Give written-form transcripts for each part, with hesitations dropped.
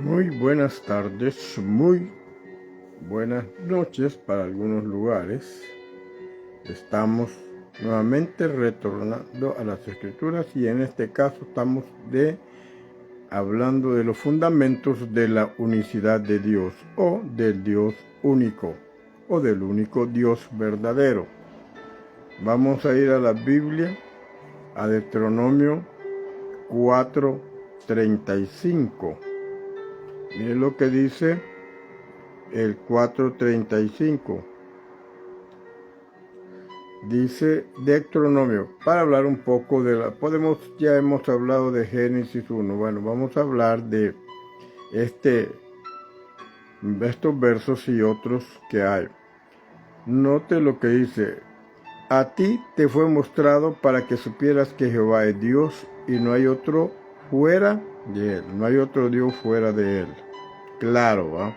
Muy buenas tardes, muy buenas noches para algunos lugares. Estamos nuevamente retornando a las Escrituras y en este caso estamos hablando de los fundamentos de la unicidad de Dios o del Dios único o del único Dios verdadero. Vamos a ir a la Biblia, a Deuteronomio 4:35. Miren lo que dice el 4:35. Dice Deuteronomio, para hablar un poco ya hemos hablado de Génesis 1. Bueno, vamos a hablar de estos versos y otros que hay. Note lo que dice: a ti te fue mostrado para que supieras que Jehová es Dios y no hay otro fuera de él. No hay otro Dios fuera de él. Claro, ¿va?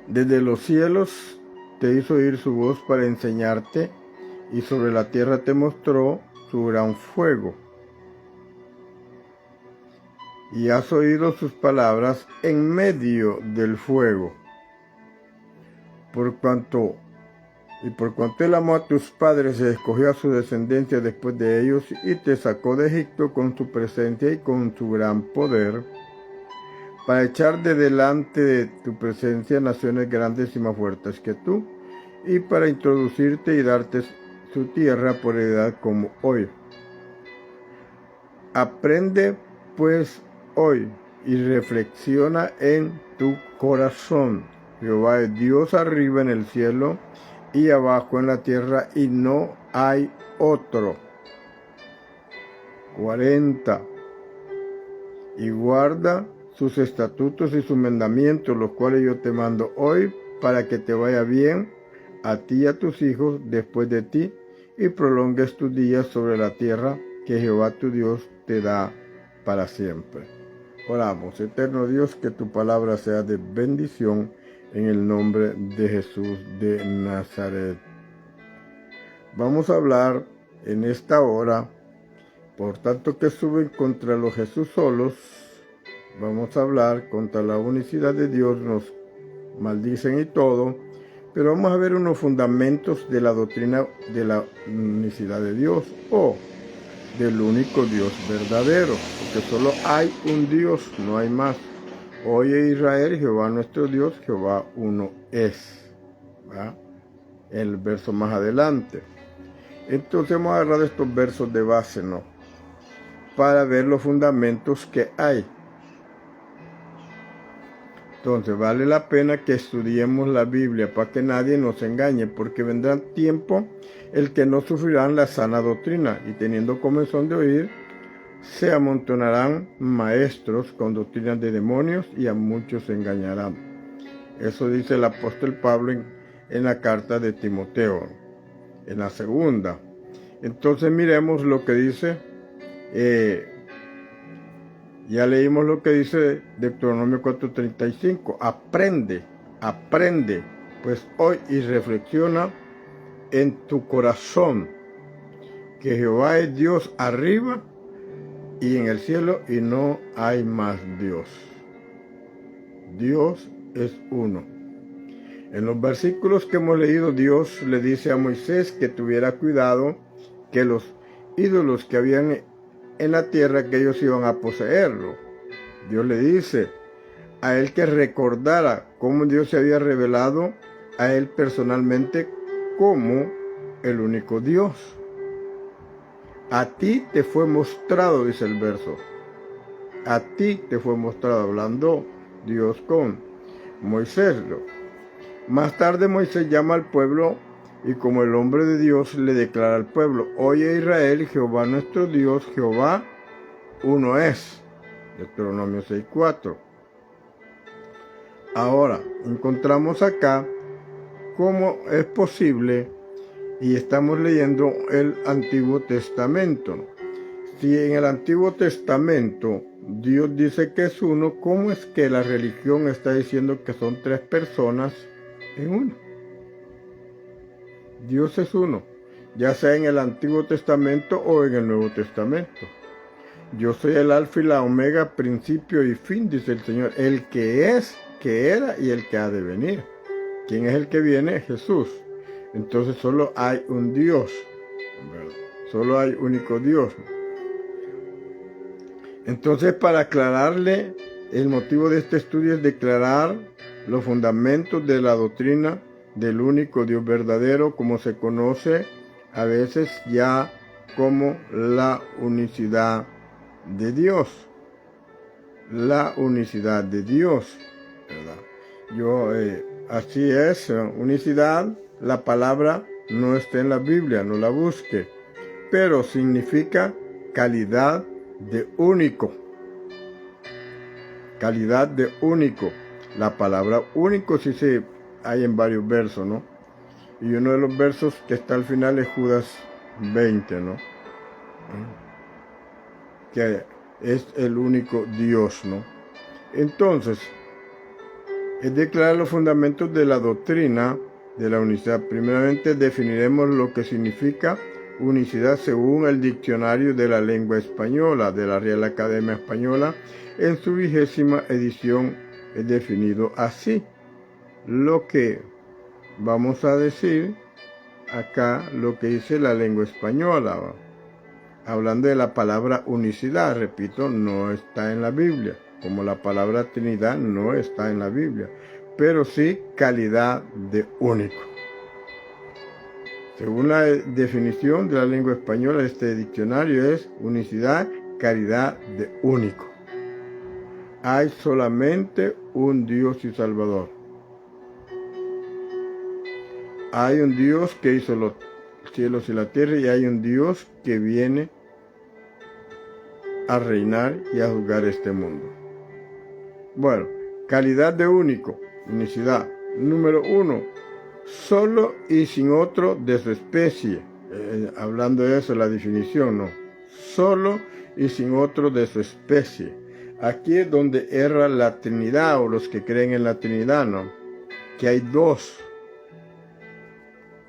Desde los cielos te hizo oír su voz para enseñarte, y sobre la tierra te mostró su gran fuego. Y has oído sus palabras en medio del fuego. Por cuanto él amó a tus padres, y escogió a su descendencia después de ellos, y te sacó de Egipto con su presencia y con su gran poder, para echar de delante de tu presencia naciones grandes y más fuertes que tú, y para introducirte y darte su tierra por heredad como hoy. Aprende pues hoy y reflexiona en tu corazón. Jehová es Dios arriba en el cielo y abajo en la tierra, y no hay otro. 40. Y guarda sus estatutos y sus mandamientos, los cuales yo te mando hoy, para que te vaya bien a ti y a tus hijos después de ti, y prolongues tus días sobre la tierra que Jehová tu Dios te da para siempre. Oramos. Eterno Dios, que tu palabra sea de bendición en el nombre de Jesús de Nazaret. Vamos a hablar en esta hora, por tanto que suben contra los Jesús solos. Vamos a hablar contra la unicidad de Dios, nos maldicen y todo, pero vamos a ver unos fundamentos de la doctrina de la unicidad de Dios o del único Dios verdadero, porque solo hay un Dios, no hay más. Oye Israel, Jehová nuestro Dios, Jehová uno es. ¿Va? El verso más adelante. Entonces hemos agarrado estos versos de base, ¿no? Para ver los fundamentos que hay. Entonces vale la pena que estudiemos la Biblia para que nadie nos engañe, porque vendrán tiempo el que no sufrirán la sana doctrina, y teniendo comezón de oír, se amontonarán maestros con doctrinas de demonios, y a muchos engañarán. Eso dice el apóstol Pablo en la carta de Timoteo, en la segunda. Entonces miremos lo que dice. Ya leímos lo que dice Deuteronomio 4:35. Aprende, pues hoy y reflexiona en tu corazón que Jehová es Dios arriba y en el cielo, y no hay más Dios. Dios es uno. En los versículos que hemos leído, Dios le dice a Moisés que tuviera cuidado, que los ídolos que habían en la tierra, que ellos iban a poseerlo. Dios le dice a él que recordara cómo Dios se había revelado a él personalmente como el único Dios. A ti te fue mostrado, dice el verso. A ti te fue mostrado, hablando Dios con Moisés. Más tarde Moisés llama al pueblo, y como el hombre de Dios le declara al pueblo: oye Israel, Jehová nuestro Dios, Jehová uno es. Deuteronomio 6:4. Ahora encontramos acá cómo es posible, y estamos leyendo el Antiguo Testamento. Si en el Antiguo Testamento Dios dice que es uno, ¿cómo es que la religión está diciendo que son tres personas en uno? Dios es uno, ya sea en el Antiguo Testamento o en el Nuevo Testamento. Yo soy el alfa y la omega, principio y fin, dice el Señor. El que es, que era y el que ha de venir. ¿Quién es el que viene? Jesús. Entonces solo hay un Dios. Solo hay único Dios. Entonces, para aclararle, el motivo de este estudio es declarar los fundamentos de la doctrina del único Dios verdadero, como se conoce a veces ya como la unicidad de Dios. La unicidad de Dios, ¿verdad? Así es, unicidad, la palabra no está en la Biblia, no la busque, pero significa calidad de único. Calidad de único. La palabra único sí se hay en varios versos, ¿no? Y uno de los versos que está al final es Judas 20, ¿no? Que es el único Dios, ¿no? Entonces, es declarar los fundamentos de la doctrina de la unicidad. Primeramente definiremos lo que significa unicidad según el diccionario de la lengua española de la Real Academia Española. En su 20ª edición es definido así. Lo que vamos a decir acá, lo que dice la lengua española, ¿va? Hablando de la palabra unicidad, repito, no está en la Biblia, como la palabra Trinidad no está en la Biblia, pero sí calidad de único. Según la definición de la lengua española, este diccionario es unicidad, calidad de único. Hay solamente un Dios y Salvador. Hay un Dios que hizo los cielos y la tierra, y hay un Dios que viene a reinar y a juzgar este mundo. Bueno, calidad de único, unicidad. Número 1, solo y sin otro de su especie. Hablando de eso, la definición, ¿no? Solo y sin otro de su especie. Aquí es donde erra la Trinidad, o los que creen en la Trinidad, ¿no? Que hay dos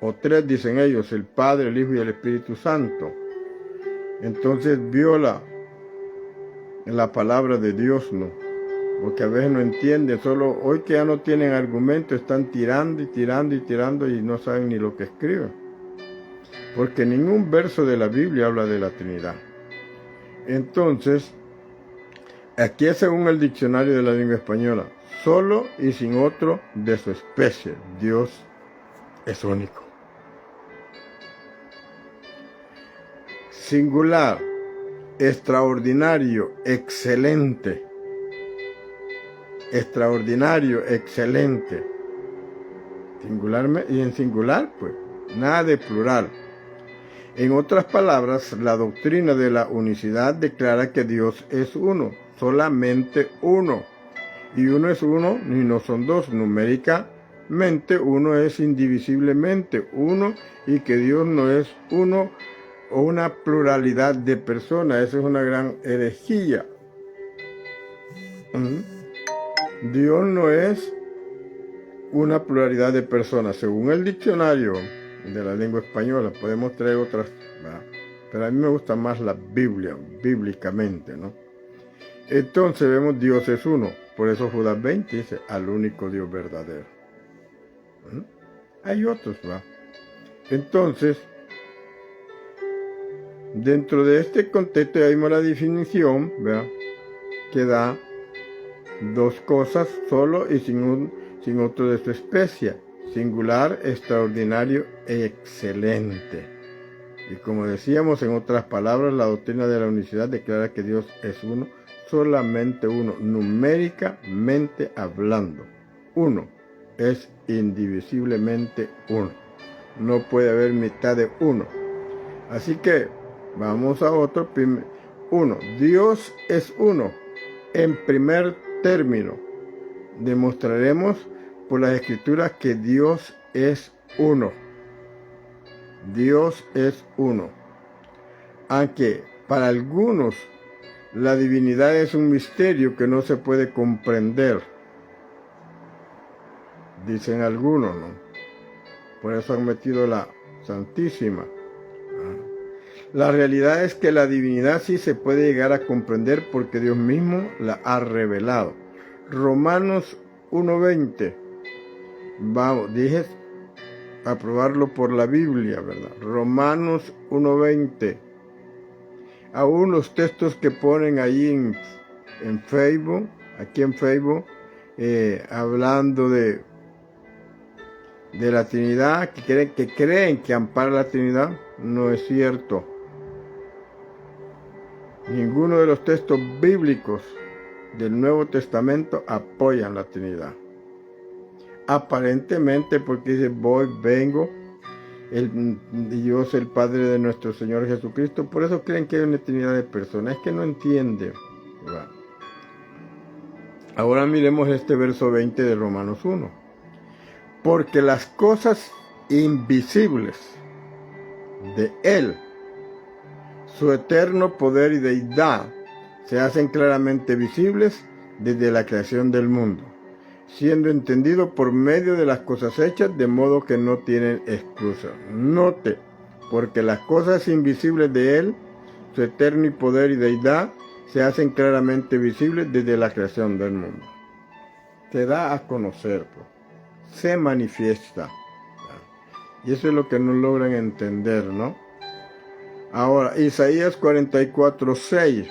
o tres, dicen ellos, el Padre, el Hijo y el Espíritu Santo. Entonces viola la palabra de Dios, ¿no? Porque a veces no entienden, solo hoy que ya no tienen argumento, están tirando y tirando y tirando y no saben ni lo que escriben. Porque ningún verso de la Biblia habla de la Trinidad. Entonces, aquí es según el diccionario de la lengua española, solo y sin otro de su especie. Dios es único. Singular, extraordinario, excelente. Extraordinario, excelente. Singular, y en singular, pues, nada de plural. En otras palabras, la doctrina de la unicidad declara que Dios es uno, solamente uno. Y uno es uno y no son dos. Numéricamente, uno es indivisiblemente uno, y que Dios no es uno o una pluralidad de personas. Esa es una gran herejía. Dios no es una pluralidad de personas. Según el diccionario de la lengua española, podemos traer otras, ¿verdad? Pero a mí me gusta más la Biblia, bíblicamente, ¿no? Entonces vemos Dios es uno. Por eso Judas 20 dice, al único Dios verdadero. Hay otros, ¿verdad? Entonces, dentro de este contexto ya vimos la definición, ¿verdad? Que da dos cosas, solo y sin otro de su especie, singular, extraordinario e excelente. Y como decíamos, en otras palabras, la doctrina de la unicidad declara que Dios es uno, solamente uno, numéricamente hablando. Uno, es indivisiblemente uno. No puede haber mitad de uno. Así que vamos a otro. Uno, Dios es uno. En primer término, demostraremos por las Escrituras que Dios es uno. Dios es uno. Aunque para algunos la divinidad es un misterio que no se puede comprender. Dicen algunos, ¿no? Por eso han metido la Santísima. La realidad es que la divinidad sí se puede llegar a comprender porque Dios mismo la ha revelado. Romanos 1:20. Vamos, dije aprobarlo por la Biblia, ¿verdad? Romanos 1:20. Aún los textos que ponen ahí en Facebook, aquí en Facebook, hablando de la Trinidad, que creen que ampara la Trinidad, no es cierto. Ninguno de los textos bíblicos del Nuevo Testamento apoyan la Trinidad. Aparentemente porque dice, vengo, Dios el Padre de nuestro Señor Jesucristo, por eso creen que hay una Trinidad de personas, es que no entienden. Bueno. Ahora miremos este verso 20 de Romanos 1. Porque las cosas invisibles de Él, su eterno poder y deidad, se hacen claramente visibles desde la creación del mundo, siendo entendido por medio de las cosas hechas, de modo que no tienen excusa. Note, porque las cosas invisibles de Él, su eterno poder y deidad, se hacen claramente visibles desde la creación del mundo. Se da a conocer, se manifiesta. Y eso es lo que no logran entender, ¿no? Ahora, Isaías 44:6.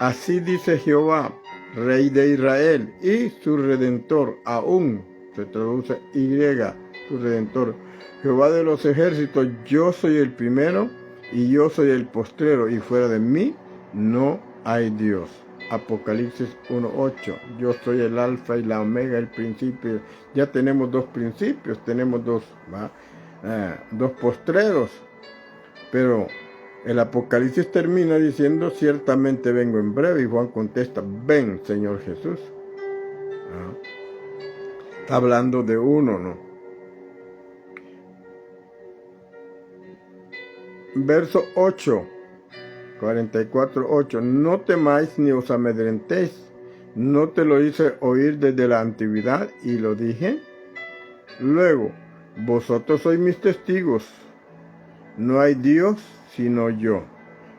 Así dice Jehová, Rey de Israel y su Redentor, aún se traduce Y, su Redentor. Jehová de los ejércitos, yo soy el primero y yo soy el postrero, y fuera de mí no hay Dios. Apocalipsis 1:8. Yo soy el alfa y la omega, el principio. Ya tenemos dos principios, tenemos dos postreros. Pero el Apocalipsis termina diciendo, ciertamente vengo en breve, y Juan contesta, ven, Señor Jesús. Está hablando de uno, ¿no? Verso 8, 44:8. No temáis ni os amedrentéis. No te lo hice oír desde la antigüedad y lo dije. Luego, vosotros sois mis testigos. No hay Dios sino yo.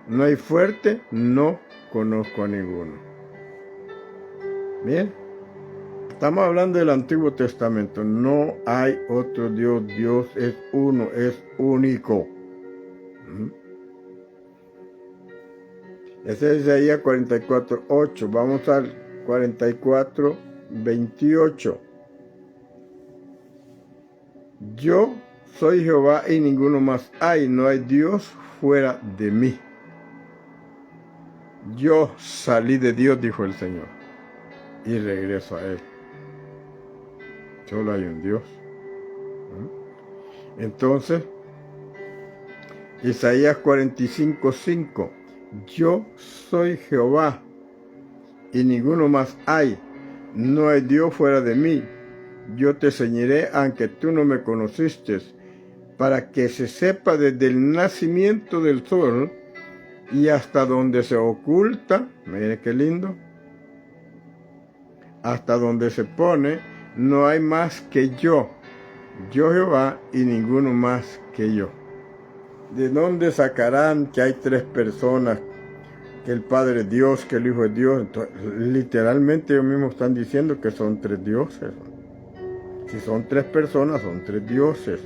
No hay fuerte, no conozco a ninguno. Bien, estamos hablando del Antiguo Testamento. No hay otro Dios. Dios es uno, es único. Ese es Isaías 44:8. Vamos al 44:28. Yo soy Jehová y ninguno más hay, no hay Dios fuera de mí. Yo salí de Dios, dijo el Señor, y regreso a Él. Solo hay un Dios. Entonces, Isaías 45:5. Yo soy Jehová y ninguno más hay, no hay Dios fuera de mí. Yo te ceñiré aunque tú no me conociste, para que se sepa desde el nacimiento del sol y hasta donde se oculta, mire qué lindo, hasta donde se pone, no hay más que yo Jehová y ninguno más que yo. ¿De dónde sacarán que hay tres personas, que el Padre es Dios, que el Hijo es Dios? Entonces, literalmente ellos mismos están diciendo que son tres dioses. Si son tres personas, son tres dioses.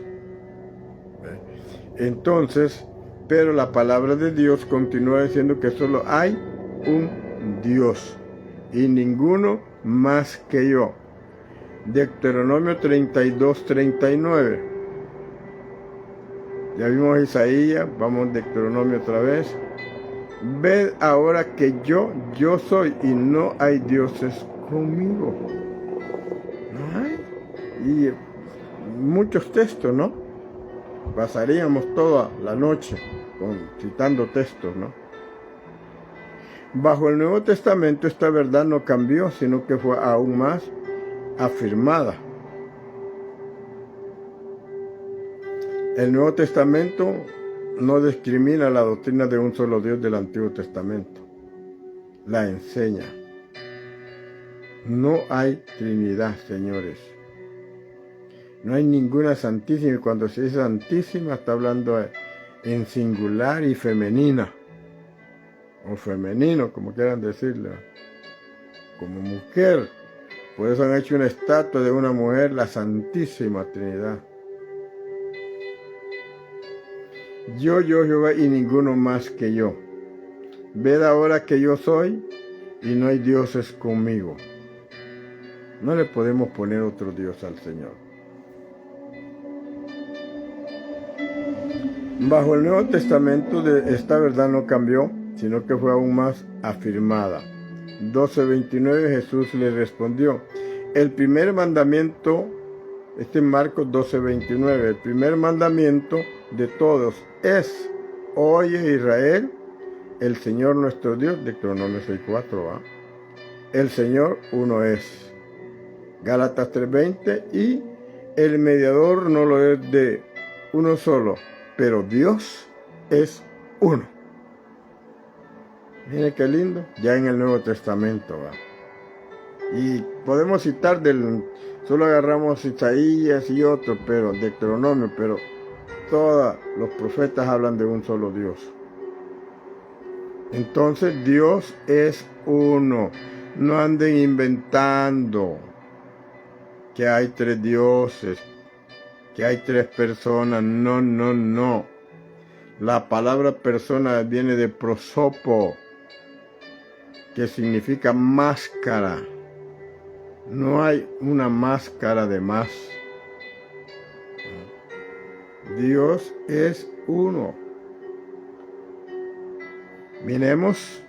Entonces, pero la palabra de Dios continúa diciendo que solo hay un Dios y ninguno más que yo. Deuteronomio 32:39. Ya vimos Isaías, vamos a Deuteronomio otra vez. Ved ahora que yo soy y no hay dioses conmigo. ¿No hay? Y muchos textos, ¿no? Pasaríamos toda la noche citando textos, ¿no? Bajo el Nuevo Testamento esta verdad no cambió, sino que fue aún más afirmada. El Nuevo Testamento no discrimina la doctrina de un solo Dios del Antiguo Testamento. La enseña. No hay Trinidad, señores. No hay ninguna santísima. Y cuando se dice santísima, está hablando en singular y femenina, o femenino, como quieran decirle, como mujer. Por eso han hecho una estatua de una mujer, la Santísima Trinidad. Yo, Jehová, y ninguno más que yo. Ved ahora que yo soy, y no hay dioses conmigo. No le podemos poner otro Dios al Señor. Bajo el Nuevo Testamento esta verdad no cambió, sino que fue aún más afirmada. 12:29 Jesús le respondió, el primer mandamiento, Marcos 12:29, el primer mandamiento de todos es, oye Israel, el Señor nuestro Dios, Deuteronomio 6:4, el Señor uno es. Gálatas 3:20, y el mediador no lo es de uno solo, pero Dios es uno. Miren qué lindo, ya en el Nuevo Testamento, y podemos citar solo agarramos Isaías y otros, pero Deuteronomio, pero todos los profetas hablan de un solo Dios. Entonces Dios es uno. No anden inventando que hay tres dioses, que hay tres personas. No, no, no. La palabra persona viene de prosopo, que significa máscara. No hay una máscara de más. Dios es uno. Miremos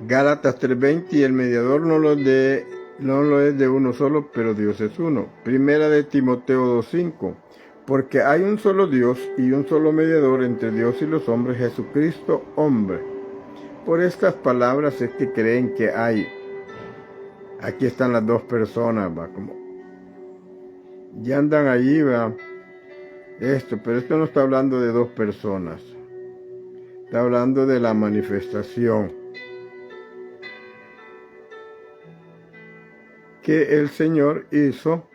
Gálatas 3:20, y el mediador no lo es de uno solo, pero Dios es uno. Primera de Timoteo 2:5, porque hay un solo Dios y un solo mediador entre Dios y los hombres, Jesucristo hombre. Por estas palabras es que creen que hay. Aquí están las dos personas, como ya andan allí, pero esto no está hablando de dos personas. Está hablando de la manifestación que el Señor hizo,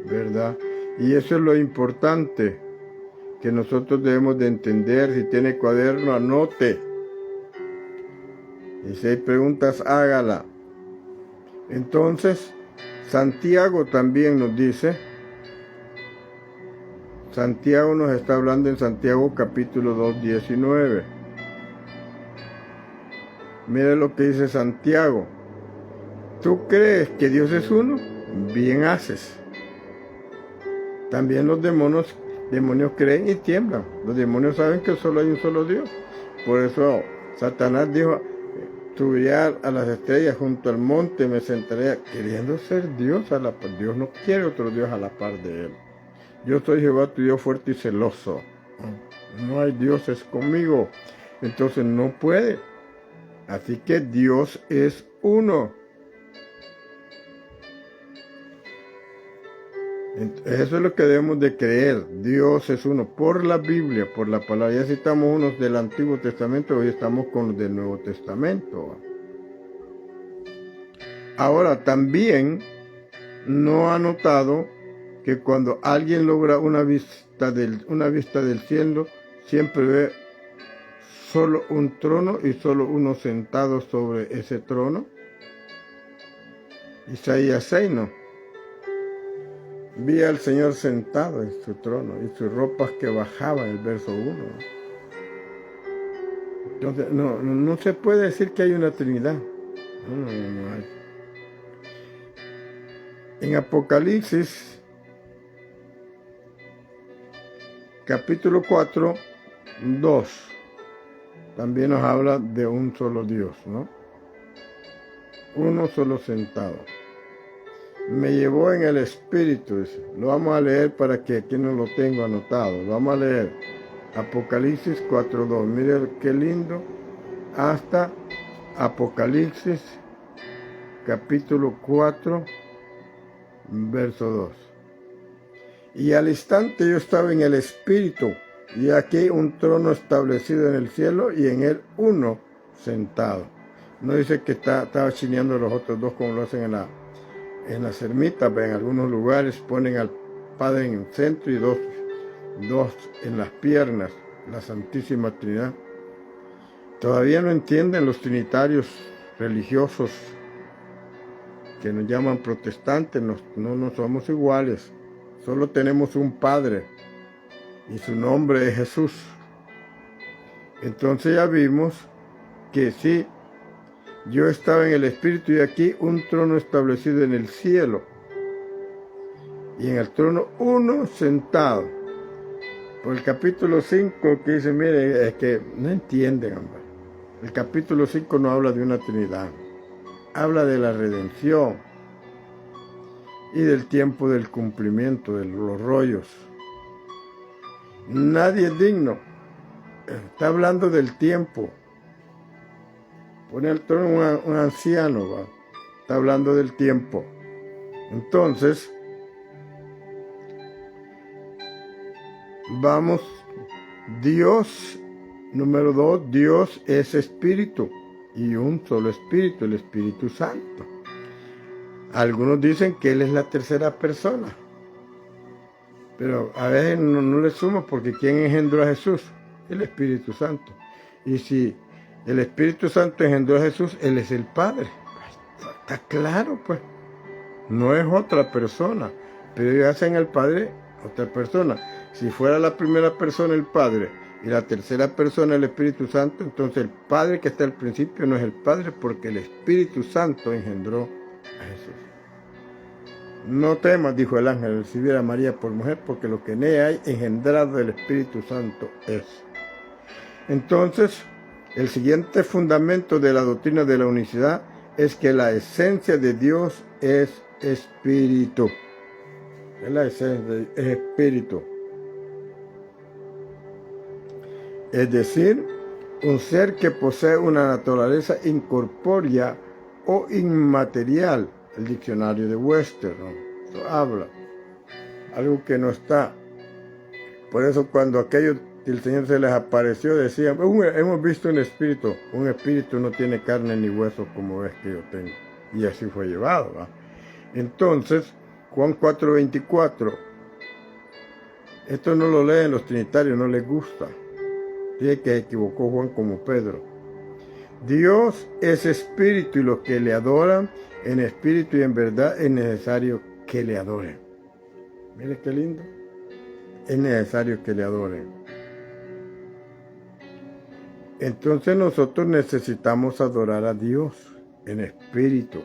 ¿verdad? Y eso es lo importante que nosotros debemos de entender. Si tiene cuaderno, anote. Y si hay preguntas, hágala. Entonces, Santiago también nos dice, Santiago nos está hablando en Santiago capítulo 2:19. Mire lo que dice Santiago. ¿Tú crees que Dios es uno? Bien haces. También los demonios creen y tiemblan. Los demonios saben que solo hay un solo Dios. Por eso Satanás dijo, subiré a las estrellas junto al monte, me sentaré, queriendo ser Dios a la par. Dios no quiere otro Dios a la par de él. Yo soy Jehová tu Dios fuerte y celoso. No hay dioses conmigo. Entonces no puede. Así que Dios es uno. Eso es lo que debemos de creer. Dios es uno. Por la Biblia, por la palabra. Ya citamos unos del Antiguo Testamento, hoy estamos con los del Nuevo Testamento. Ahora, también no ha notado que cuando alguien logra una vista del cielo, siempre ve solo un trono y solo uno sentado sobre ese trono. Isaías 6, ¿no? Vi al Señor sentado en su trono y sus ropas que bajaban, el verso 1. Entonces, no se puede decir que hay una Trinidad. No hay. En Apocalipsis, capítulo 4, 2, también nos habla de un solo Dios, ¿no? Uno solo sentado. Me llevó en el espíritu, dice. Lo vamos a leer para que aquí no lo tengo anotado. Lo vamos a leer. Apocalipsis 4:2. Mire qué lindo. Hasta Apocalipsis capítulo 4, verso 2. Y al instante yo estaba en el espíritu, y aquí un trono establecido en el cielo, y en él uno sentado. No dice que estaba chineando los otros dos como lo hacen en las ermitas, en algunos lugares ponen al Padre en el centro y dos en las piernas, la Santísima Trinidad. Todavía no entienden los trinitarios religiosos que nos llaman protestantes, no somos iguales, solo tenemos un Padre y su nombre es Jesús. Entonces ya vimos que sí, yo estaba en el Espíritu y aquí un trono establecido en el cielo y en el trono uno sentado. Por el capítulo 5 que dice, mire, es que no entienden, hombre. El capítulo 5 no habla de una Trinidad, habla de la redención y del tiempo del cumplimiento, de los rollos. Nadie es digno, está hablando del tiempo. Pone al trono un anciano, ¿va? Está hablando del tiempo. Entonces, vamos, Dios, número 2, Dios es espíritu y un solo espíritu, el Espíritu Santo. Algunos dicen que Él es la tercera persona, pero a veces no le sumo porque ¿quién engendró a Jesús? El Espíritu Santo. Y si el Espíritu Santo engendró a Jesús, Él es el Padre. Está claro, pues. No es otra persona, pero ellos hacen al Padre otra persona. Si fuera la primera persona el Padre y la tercera persona el Espíritu Santo, entonces el Padre que está al principio no es el Padre porque el Espíritu Santo engendró a Jesús. No temas, dijo el ángel, recibir a María por mujer, porque lo que en ella hay engendrado del Espíritu Santo es. Entonces, el siguiente fundamento de la doctrina de la unicidad es que la esencia de Dios es espíritu. Es la esencia, es espíritu. Es decir, un ser que posee una naturaleza incorpórea o inmaterial. El diccionario de Webster, ¿no? Eso habla. Algo que no está. Por eso cuando aquellos el Señor se les apareció, decían, hemos visto un espíritu no tiene carne ni hueso como ves que yo tengo. Y así fue llevado, ¿va? Entonces, Juan 4:24, esto no lo leen los trinitarios, no les gusta. Dice que se equivocó Juan como Pedro. Dios es espíritu y los que le adoran en espíritu y en verdad es necesario que le adoren. Mire qué lindo. Es necesario que le adoren. Entonces nosotros necesitamos adorar a Dios en espíritu.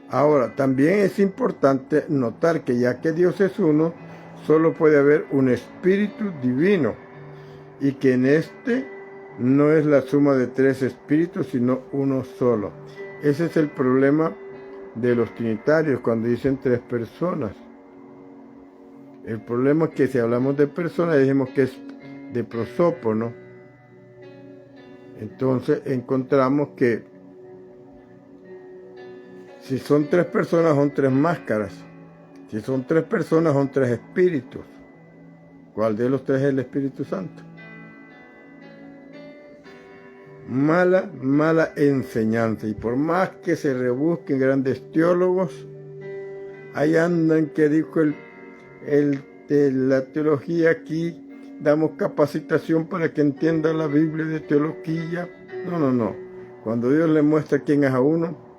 Ahora, también es importante notar que ya que Dios es uno, solo puede haber un espíritu divino y que en este no es la suma de tres espíritus, sino uno solo. Ese es el problema de los trinitarios cuando dicen tres personas. El problema es que si hablamos de personas, decimos que es de prosópono. Entonces encontramos que si son tres personas, son tres máscaras. Si son tres personas, son tres espíritus. ¿Cuál de los tres es el Espíritu Santo? Mala enseñanza. Y por más que se rebusquen grandes teólogos, ahí andan que dijo de la teología aquí, damos capacitación para que entienda la Biblia de teología. No. Cuando Dios le muestra quién es a uno,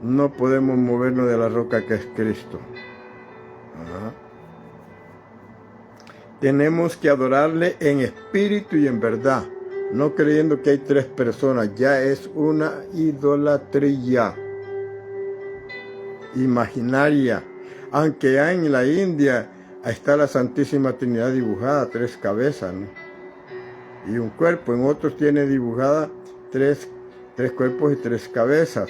no podemos movernos de la roca que es Cristo. Tenemos que adorarle en espíritu y en verdad, no creyendo que hay tres personas. Ya es una idolatría imaginaria. Aunque ya en la India está la Santísima Trinidad dibujada, tres cabezas, ¿no? Y un cuerpo. En otros tiene dibujada tres cuerpos y tres cabezas.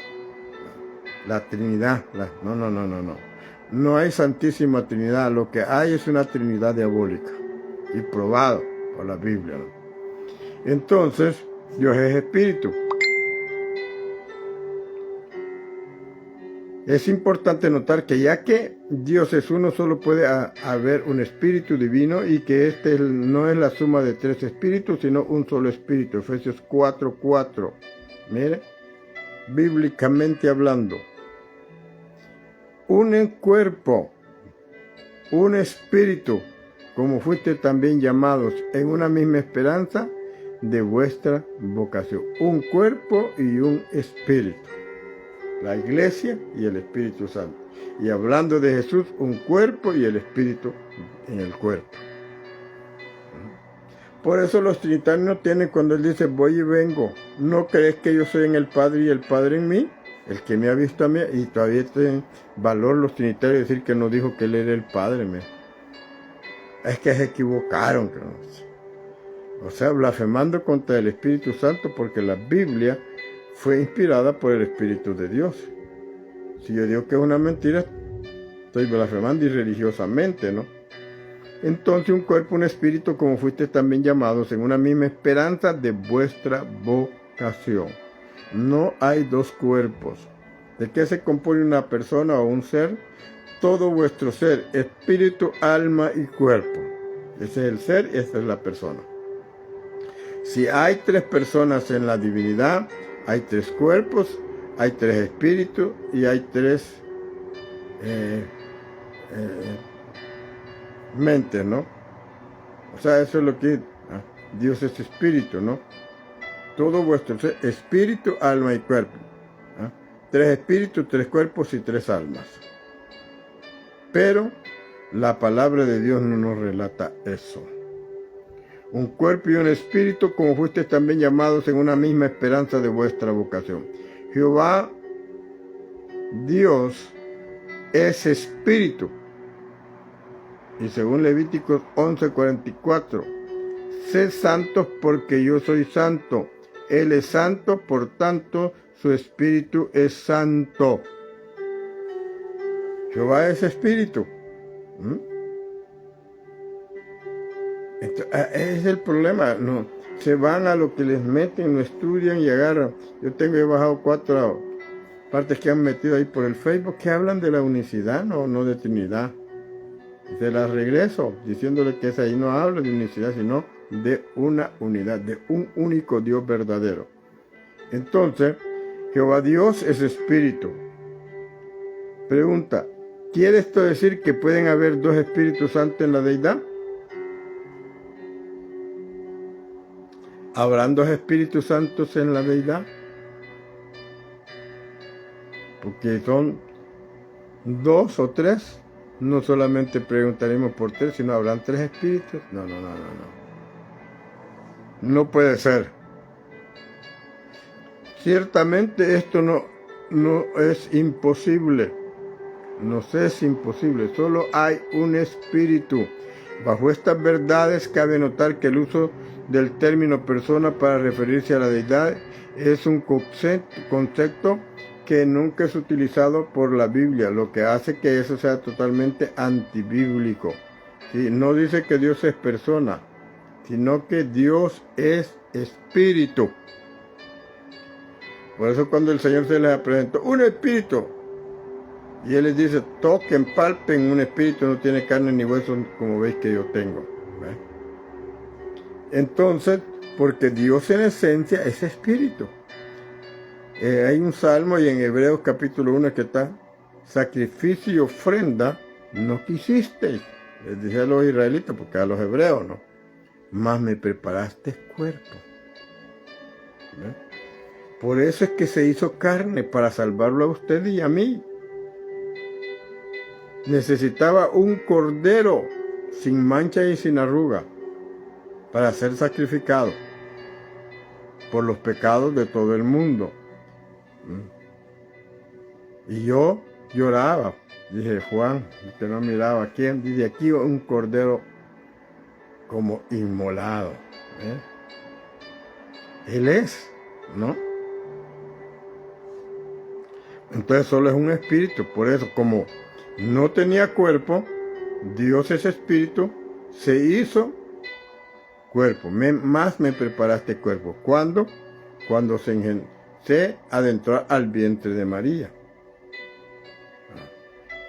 La Trinidad. No. No hay Santísima Trinidad. Lo que hay es una Trinidad diabólica. Y probado por la Biblia, ¿no? Entonces, Dios es espíritu. Es importante notar que ya que Dios es uno, solo puede haber un espíritu divino y que este no es la suma de tres espíritus, sino un solo espíritu. Efesios 4:4. Mire, bíblicamente hablando. Un cuerpo, un espíritu, como fuiste también llamados en una misma esperanza de vuestra vocación. Un cuerpo y un espíritu. La iglesia y el Espíritu Santo. Y hablando de Jesús, un cuerpo y el espíritu en el cuerpo. Por eso los trinitarios tienen cuando él dice, voy y vengo. ¿No crees que yo soy en el Padre y el Padre en mí? El que me ha visto a mí, y todavía tienen valor los trinitarios decir que no dijo que él era el Padre. Es que se equivocaron. O sea, blasfemando contra el Espíritu Santo, porque la Biblia fue inspirada por el Espíritu de Dios. Si yo digo que es una mentira, estoy blasfemando irreligiosamente, ¿no? Entonces un cuerpo, un espíritu, como fuiste también llamados en una misma esperanza de vuestra vocación. No hay dos cuerpos. ¿De qué se compone una persona o un ser? Todo vuestro ser, espíritu, alma y cuerpo. Ese es el ser y esa es la persona. Si hay tres personas en la divinidad, hay tres cuerpos, hay tres espíritus y hay tres mentes, ¿no? O sea, eso es lo que Dios es espíritu, ¿no? Todo vuestro ser, espíritu, alma y cuerpo. Tres espíritus, tres cuerpos y tres almas. Pero la palabra de Dios no nos relata eso. Un cuerpo y un espíritu, como fuisteis también llamados en una misma esperanza de vuestra vocación. Jehová, Dios, es espíritu. Y según Levíticos 11:44, sed santos porque yo soy santo. Él es santo, por tanto, su espíritu es santo. Jehová es espíritu. Ese es el problema. No, se van a lo que les meten, no estudian y agarran. Yo he bajado 4 partes que han metido ahí por el Facebook que hablan de la unicidad, no de Trinidad. Se las regreso diciéndole que ahí no habla de unicidad, sino de una unidad, de un único Dios verdadero. Entonces, Jehová Dios es espíritu. Pregunta, ¿quiere esto decir que pueden haber dos Espíritus Santos en la deidad? ¿Habrán dos Espíritus Santos en la deidad? Porque son 2 o 3. No solamente preguntaremos por 3, sino habrán 3 espíritus. No. No puede ser. Ciertamente esto no es imposible. Nos es imposible. Solo hay un espíritu. Bajo estas verdades cabe notar que el uso del término persona para referirse a la deidad es un concepto que nunca es utilizado por la Biblia, lo que hace que eso sea totalmente antibíblico. ¿Sí? No dice que Dios es persona, sino que Dios es espíritu. Por eso cuando el Señor se les presentó un espíritu, y Él les dice, toquen, palpen, un espíritu no tiene carne ni huesos como veis que yo tengo. ¿Ve? Entonces, porque Dios en esencia es espíritu. Hay un salmo y en Hebreos capítulo 1 que está, sacrificio y ofrenda no quisisteis, les dije a los israelitas, porque a los hebreos no, mas me preparaste cuerpo. ¿Ve? Por eso es que se hizo carne, para salvarlo a usted y a mí. Necesitaba un cordero sin mancha y sin arruga para ser sacrificado por los pecados de todo el mundo. Y yo lloraba, dije, Juan, usted no miraba, ¿quién? Dice aquí un cordero como inmolado. Él es, ¿no? Entonces solo es un espíritu, por eso como no tenía cuerpo, Dios es espíritu, se hizo cuerpo, más me preparaste cuerpo. ¿Cuándo? Cuando se adentró al vientre de María.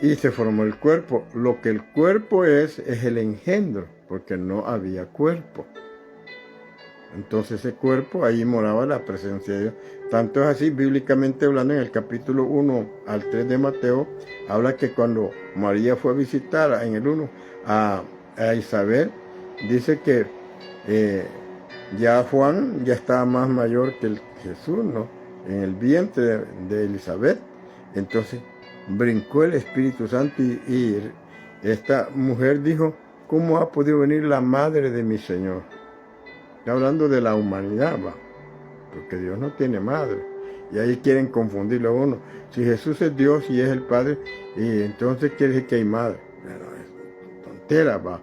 Y se formó el cuerpo. Lo que el cuerpo es el engendro, porque no había cuerpo. Entonces ese cuerpo, ahí moraba la presencia de Dios. Tanto es así, bíblicamente hablando, en el capítulo 1 al 3 de Mateo, habla que cuando María fue a visitar en el 1 a Isabel, dice que ya Juan ya estaba más mayor que el Jesús, ¿no? En el vientre de Elizabeth. Entonces brincó el Espíritu Santo y esta mujer dijo, ¿cómo ha podido venir la madre de mi Señor? Está hablando de la humanidad, va, porque Dios no tiene madre. Y ahí quieren confundirlo a uno. Si Jesús es Dios y es el Padre, y entonces quiere decir que hay madre. Bueno, es tontera, va.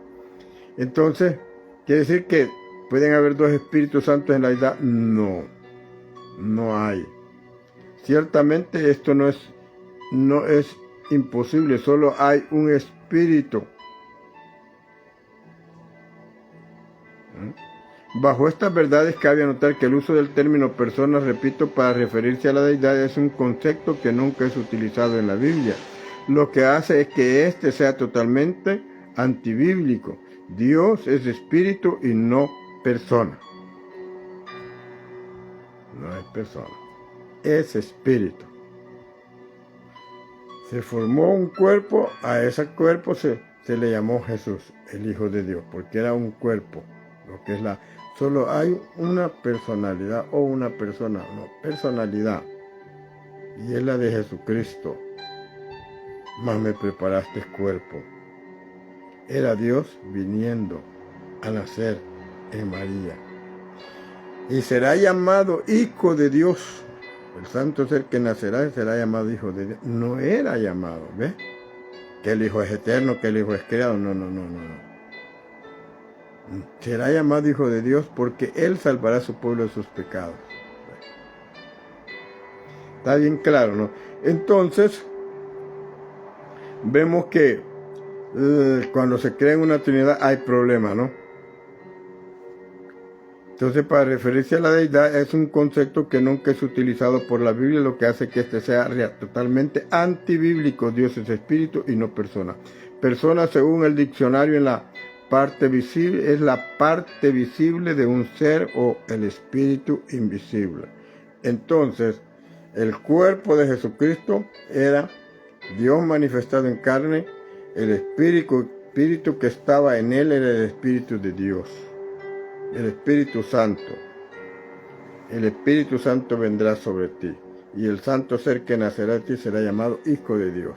Entonces, ¿quiere decir que pueden haber dos Espíritus Santos en la deidad? No, no hay. Ciertamente esto no es imposible, solo hay un Espíritu. Bajo estas verdades cabe anotar que el uso del término persona, repito, para referirse a la deidad es un concepto que nunca es utilizado en la Biblia. Lo que hace es que este sea totalmente antibíblico. Dios es espíritu y no persona. No es persona, es espíritu. Se formó un cuerpo, a ese cuerpo se le llamó Jesús, el Hijo de Dios, porque era un cuerpo, lo que es solo hay una personalidad o una persona, no, personalidad, y es la de Jesucristo. Mas me preparaste cuerpo. Era Dios viniendo a nacer en María. Y será llamado Hijo de Dios. El santo ser que nacerá será llamado Hijo de Dios. No era llamado, ¿ves? Que el Hijo es eterno, que el Hijo es creado. No. Será llamado Hijo de Dios porque Él salvará a su pueblo de sus pecados. Está bien claro, ¿no? Entonces, vemos que cuando se crea en una Trinidad hay problema, ¿no? Entonces, para referirse a la deidad es un concepto que nunca es utilizado por la Biblia, lo que hace que este sea totalmente antibíblico. Dios es espíritu y no persona. Persona, según el diccionario, en la parte visible, es la parte visible de un ser o el espíritu invisible. Entonces, el cuerpo de Jesucristo era Dios manifestado en carne, el espíritu que estaba en él era el Espíritu de Dios, el Espíritu Santo. El Espíritu Santo vendrá sobre ti, y el santo ser que nacerá de ti será llamado Hijo de Dios.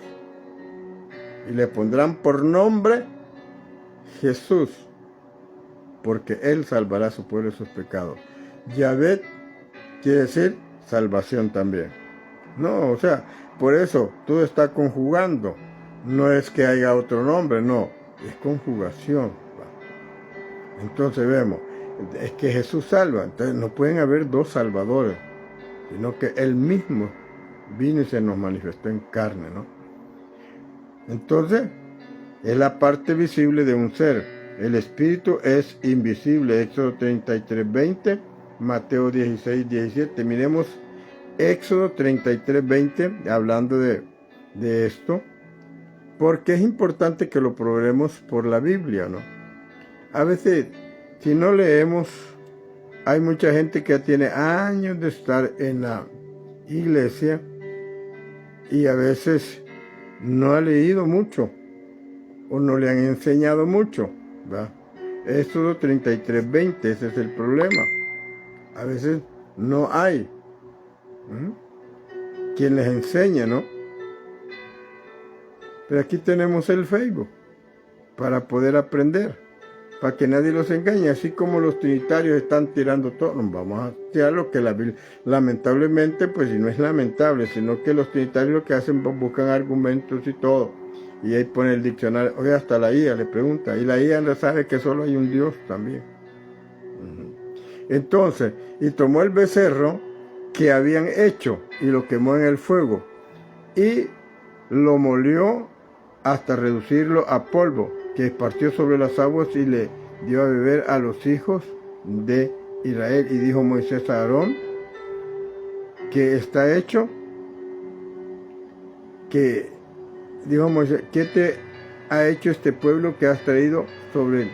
Y le pondrán por nombre Jesús, porque Él salvará a su pueblo de sus pecados. Yahvé quiere decir salvación también. No, o sea, por eso todo está conjugando. No es que haya otro nombre, no, es conjugación. Entonces vemos, es que Jesús salva, entonces no pueden haber dos salvadores, sino que Él mismo vino y se nos manifestó en carne, ¿no? Entonces, es la parte visible de un ser. El espíritu es invisible. Éxodo 33:20, Mateo 16:17. Miremos Éxodo 33:20, hablando de esto, porque es importante que lo probemos por la Biblia, ¿no? A veces, si no leemos, hay mucha gente que ya tiene años de estar en la iglesia y a veces no ha leído mucho o no le han enseñado mucho, ¿va? Éxodo 33:20, ese es el problema. A veces no hay quien les enseñe, ¿no? Pero aquí tenemos el Facebook para poder aprender, para que nadie los engañe. Así como los trinitarios están tirando todo, vamos a tirar lo que la Biblia, lamentablemente, pues si no es lamentable, sino que los trinitarios lo que hacen, pues, buscan argumentos y todo, y ahí pone el diccionario. Oye, hasta la IA le pregunta, y la IA no sabe que solo hay un Dios también. Entonces, y tomó el becerro que habían hecho y lo quemó en el fuego y lo molió hasta reducirlo a polvo, que esparció sobre las aguas y le dio a beber a los hijos de Israel. Y dijo Moisés a Aarón, ¿qué está hecho? Que dijo Moisés, ¿qué te ha hecho este pueblo que has traído sobre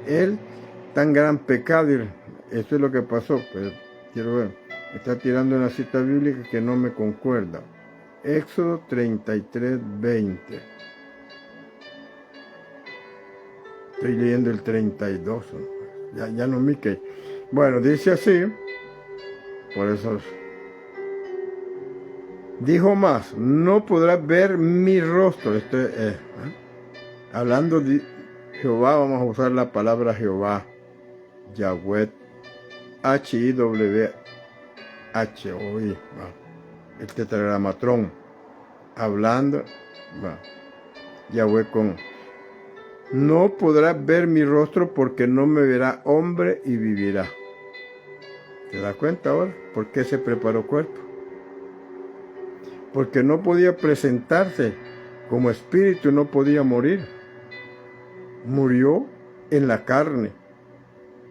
él tan gran pecado? eso es lo que pasó. Pues, quiero ver. Está tirando una cita bíblica que no me concuerda. Éxodo 33, 20. Estoy leyendo el 32. Ya no me quedé. Bueno, dice así. Por eso. Dijo más, no podrás ver mi rostro. Hablando de Jehová, vamos a usar la palabra Jehová. Yahweh. H-I-W-H-O-I. El tetragramatrón. Hablando. Yahweh con. No podrás ver mi rostro porque no me verá hombre y vivirá. ¿Te das cuenta ahora? ¿Por qué se preparó cuerpo? Porque no podía presentarse como espíritu, no podía morir. Murió en la carne,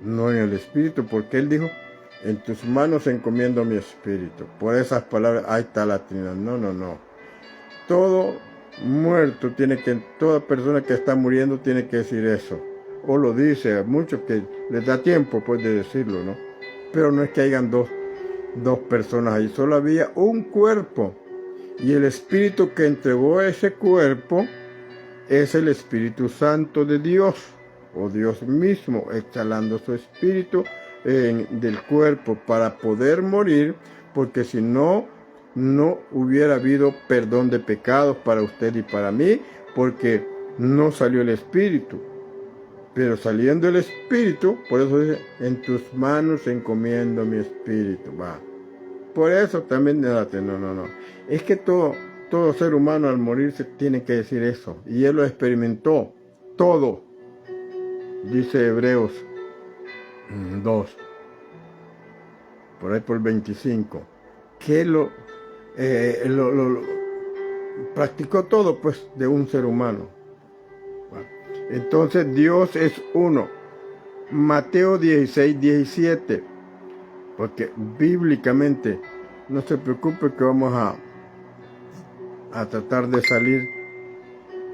no en el espíritu, porque él dijo, en tus manos encomiendo mi espíritu. Por esas palabras, ahí está la Trinidad. No. Todo muerto toda persona que está muriendo tiene que decir eso. O lo dice a muchos que les da tiempo pues de decirlo, ¿no? Pero no es que hayan dos personas ahí, solo había un cuerpo. Y el espíritu que entregó ese cuerpo es el Espíritu Santo de Dios, o Dios mismo, exhalando su espíritu del cuerpo para poder morir, porque si no, no hubiera habido perdón de pecados para usted y para mí, porque no salió el espíritu. Pero saliendo el espíritu, por eso dice, en tus manos encomiendo mi espíritu. Va. Por eso también, no. Es que todo ser humano al morirse tiene que decir eso. Y él lo experimentó. Todo. Dice Hebreos 2. Por ahí por 25. Que lo practicó todo, pues, de un ser humano. Entonces Dios es uno. Mateo 16, 17. Porque bíblicamente, no se preocupe que vamos a tratar de salir.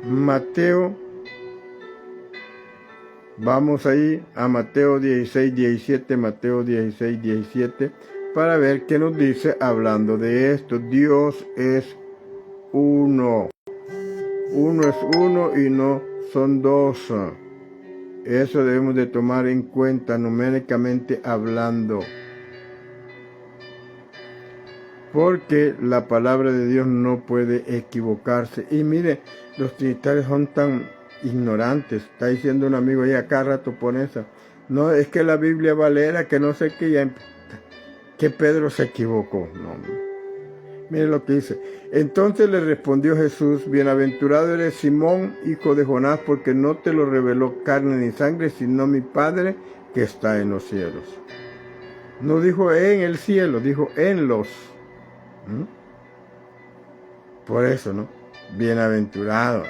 Mateo, vamos ahí a Mateo 16, 17, Mateo 16, 17, para ver qué nos dice hablando de esto. Dios es uno. Uno es uno y no son dos. Eso debemos de tomar en cuenta numéricamente hablando. Porque la palabra de Dios no puede equivocarse. Y mire, los trinitarios son tan ignorantes. Está diciendo un amigo ahí acá rato por eso. No, es que la Biblia Valera, que no sé qué, que Pedro se equivocó. No. Mire lo que dice. Entonces le respondió Jesús, bienaventurado eres Simón, hijo de Jonás, porque no te lo reveló carne ni sangre, sino mi Padre que está en los cielos. No dijo en el cielo, dijo en los. Por eso, ¿no? Bienaventurado.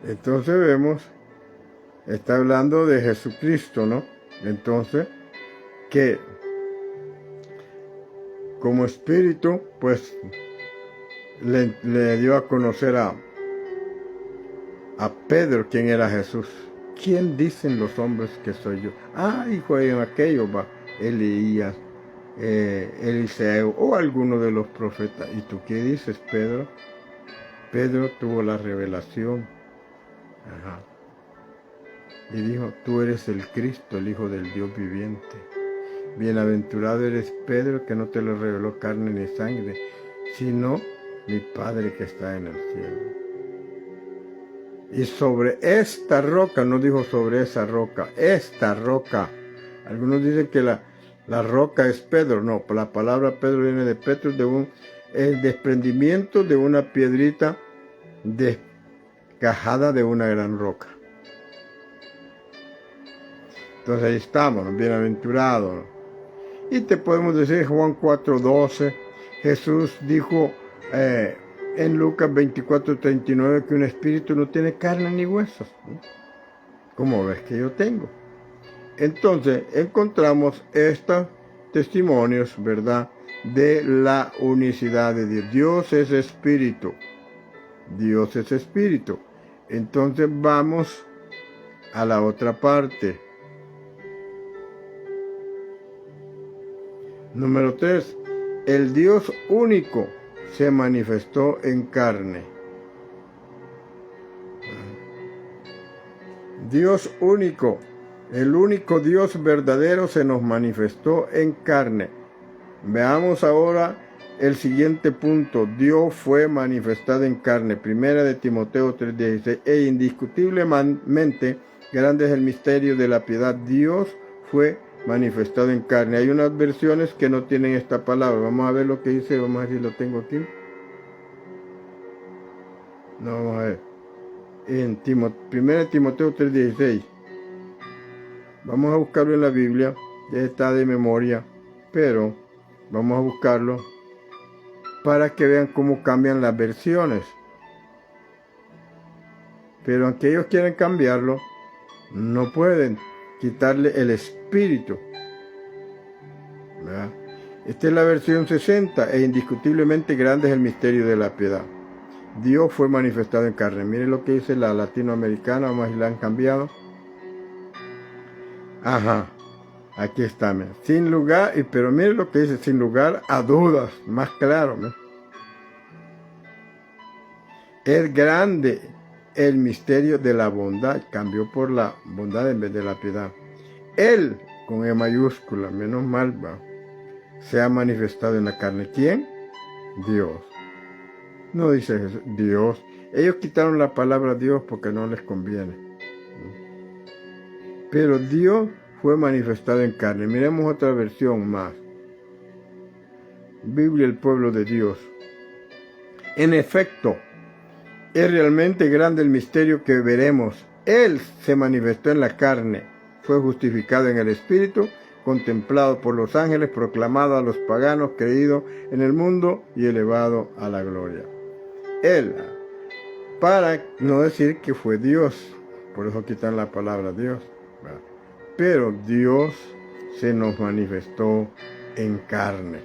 Entonces vemos, está hablando de Jesucristo, ¿no? Entonces, que como espíritu, pues, le dio a conocer a Pedro quién era Jesús. ¿Quién dicen los hombres que soy yo? Dijo en aquello, Elías, Eliseo o alguno de los profetas. ¿Y tú qué dices, Pedro? Pedro tuvo la revelación. Y dijo, tú eres el Cristo, el Hijo del Dios viviente. Bienaventurado eres Pedro, que no te lo reveló carne ni sangre, sino mi Padre que está en el cielo. Y sobre esta roca, no dijo sobre esa roca, esta roca. Algunos dicen que la roca es Pedro. No, la palabra Pedro viene de Petro, el desprendimiento de una piedrita desgajada de una gran roca. Entonces ahí estamos, bienaventurados. Y te podemos decir Juan 4:12, Jesús dijo en Lucas 24:39 que un espíritu no tiene carne ni huesos, ¿no? Como ves que yo tengo. Entonces encontramos estos testimonios, ¿verdad?, de la unicidad de Dios. Dios es espíritu. Dios es espíritu. Entonces vamos a la otra parte. Número 3. El Dios único se manifestó en carne. Dios único, el único Dios verdadero se nos manifestó en carne. Veamos ahora el siguiente punto. Dios fue manifestado en carne. Primera de Timoteo 3:16. E indiscutiblemente grande es el misterio de la piedad. Dios fue manifestado en carne. Hay unas versiones que no tienen esta palabra. Vamos a ver lo que dice. Vamos a ver si lo tengo aquí. No, vamos a ver. En 1 Timoteo 3:16. Vamos a buscarlo en la Biblia. Ya está de memoria, pero vamos a buscarlo para que vean cómo cambian las versiones. Pero aunque ellos quieren cambiarlo, no pueden quitarle el espíritu. ¿Verdad? Esta es la versión 60. E indiscutiblemente grande es el misterio de la piedad. Dios fue manifestado en carne. Miren lo que dice la latinoamericana, vamos a ver si la han cambiado. Ajá, aquí está, mira. Sin lugar, pero miren lo que dice, sin lugar a dudas, más claro. Mira. Es grande el misterio de la bondad, cambió por la bondad en vez de la piedad. Él, con E mayúscula, menos mal, va, se ha manifestado en la carne. ¿Quién? Dios. No dice Jesús, Dios. Ellos quitaron la palabra Dios porque no les conviene. Pero Dios fue manifestado en carne. Miremos otra versión más. Biblia, el pueblo de Dios. En efecto, es realmente grande el misterio que veremos. Él se manifestó en la carne, fue justificado en el Espíritu, contemplado por los ángeles, proclamado a los paganos, creído en el mundo y elevado a la gloria. Él, para no decir que fue Dios, por eso quitan la palabra Dios. Pero Dios se nos manifestó en carne.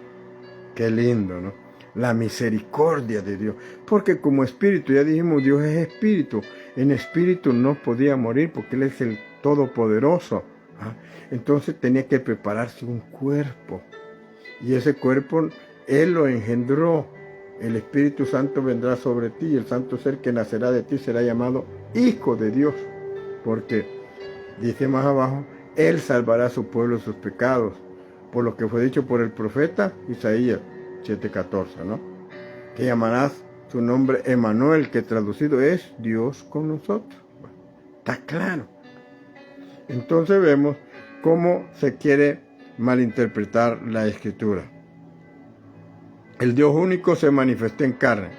Qué lindo, ¿no? La misericordia de Dios. Porque como espíritu, ya dijimos, Dios es espíritu. En espíritu no podía morir porque Él es el Todopoderoso. ¿Ah? Entonces tenía que prepararse un cuerpo. Y ese cuerpo Él lo engendró. El Espíritu Santo vendrá sobre ti y el santo ser que nacerá de ti será llamado Hijo de Dios. Porque, dice más abajo, Él salvará a su pueblo de sus pecados. Por lo que fue dicho por el profeta Isaías 7:14, ¿no? Que llamarás su nombre Emmanuel, que traducido es Dios con nosotros. Bueno, está claro. Entonces vemos cómo se quiere malinterpretar la Escritura. El Dios único se manifestó en carne.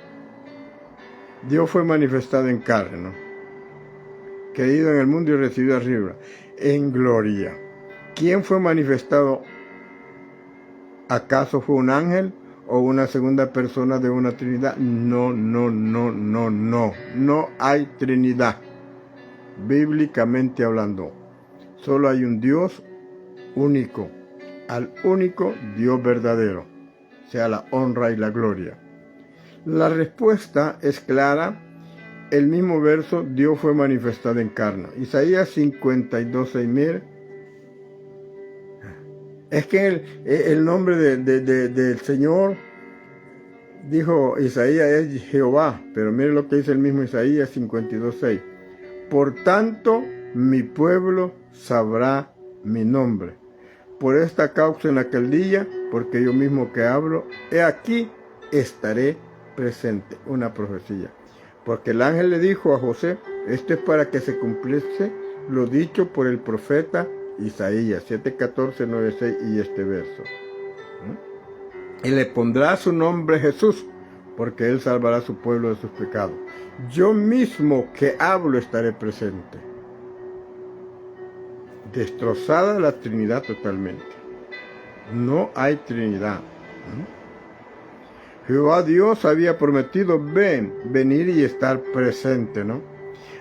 Dios fue manifestado en carne, ¿no? Creído en el mundo y recibido arriba, en gloria. ¿Quién fue manifestado? ¿Acaso fue un ángel o una segunda persona de una Trinidad? No. No hay Trinidad. Bíblicamente hablando, solo hay un Dios único, al único Dios verdadero, sea la honra y la gloria. La respuesta es clara. El mismo verso, Dios fue manifestado en carne. Isaías 52:6. Es que el nombre del Señor, dijo Isaías, es Jehová. Pero mire lo que dice el mismo Isaías 52:6. Por tanto, mi pueblo sabrá mi nombre. Por esta causa en aquel día, porque yo mismo que hablo, he aquí, estaré presente. Una profecía. Porque el ángel le dijo a José, esto es para que se cumpliese lo dicho por el profeta Isaías 7:14, 9:6 y este verso. Y le pondrá su nombre Jesús, porque él salvará a su pueblo de sus pecados. Yo mismo que hablo estaré presente. Destrozada la Trinidad totalmente. No hay Trinidad. Jehová Dios había prometido venir y estar presente, ¿no?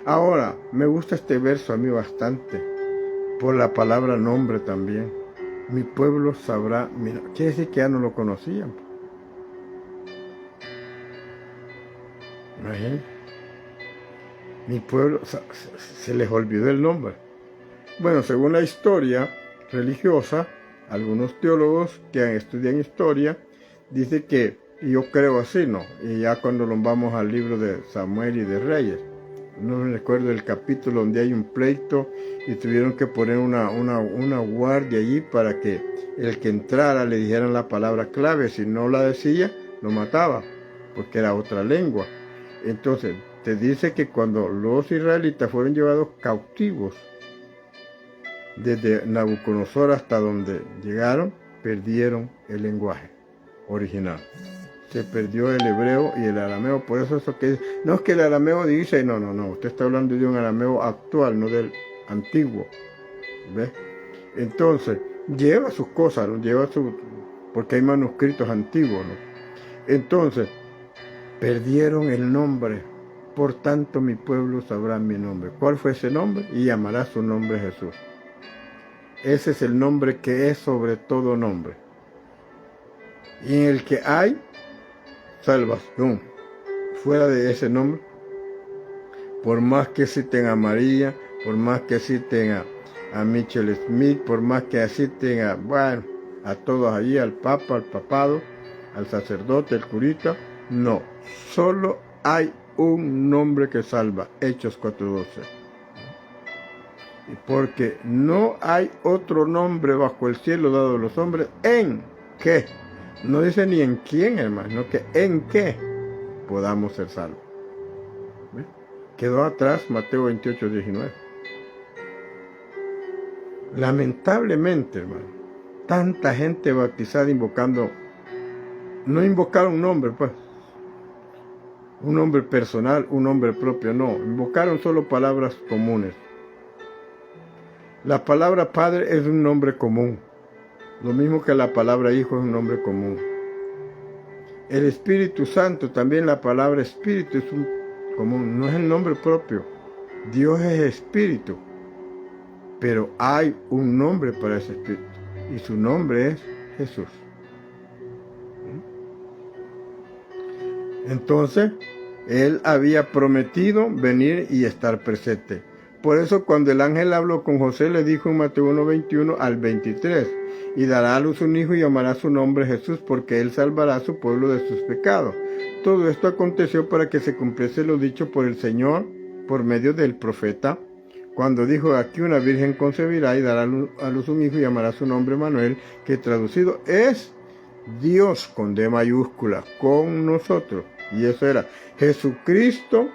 Ahora, me gusta este verso a mí bastante, por la palabra nombre también. Mi pueblo sabrá, mira, quiere decir que ya no lo conocían. ¿Eh? Mi pueblo, se les olvidó el nombre. Bueno, según la historia religiosa, algunos teólogos que estudian historia dicen que, y yo creo así, ¿no? Y ya cuando nos vamos al libro de Samuel y de Reyes, no me recuerdo el capítulo donde hay un pleito y tuvieron que poner una guardia allí para que el que entrara le dijeran la palabra clave. Si no la decía, lo mataba, porque era otra lengua. Entonces, te dice que cuando los israelitas fueron llevados cautivos, desde Nabucodonosor hasta donde llegaron, perdieron el lenguaje original. Se perdió el hebreo y el arameo. Por eso que no es que el arameo dice, no, usted está hablando de un arameo actual, no del antiguo. ¿Ves? Entonces, lleva sus cosas, ¿no? Porque hay manuscritos antiguos, ¿no? Entonces, perdieron el nombre. Por tanto, mi pueblo sabrá mi nombre. ¿Cuál fue ese nombre? Y llamará su nombre Jesús. Ese es el nombre que es sobre todo nombre. Y en el que hay salvación. Fuera de ese nombre, por más que citen a María, por más que citen a Michel Smith, por más que citen a todos allí, al Papa, al papado, al sacerdote, al curita, no, solo hay un nombre que salva, Hechos 4:12. Porque no hay otro nombre bajo el cielo dado a los hombres en que, no dice ni en quién, hermano, no que en qué podamos ser salvos. ¿Ves? Quedó atrás Mateo 28:19. Lamentablemente, hermano, tanta gente bautizada invocando, no invocaron un nombre, pues, un nombre personal, un nombre propio, no, invocaron solo palabras comunes. La palabra Padre es un nombre común. Lo mismo que la palabra hijo es un nombre común. El Espíritu Santo, también la palabra espíritu es un común, no es el nombre propio. Dios es espíritu, pero hay un nombre para ese espíritu y su nombre es Jesús. Entonces, Él había prometido venir y estar presente. Por eso cuando el ángel habló con José, le dijo en Mateo 1:21 al 23, y dará a luz un hijo y llamará su nombre Jesús, porque él salvará a su pueblo de sus pecados. Todo esto aconteció para que se cumpliese lo dicho por el Señor por medio del profeta, cuando dijo: aquí una virgen concebirá y dará a luz un hijo y llamará su nombre Manuel, que traducido es Dios con D mayúscula, con nosotros. Y eso era Jesucristo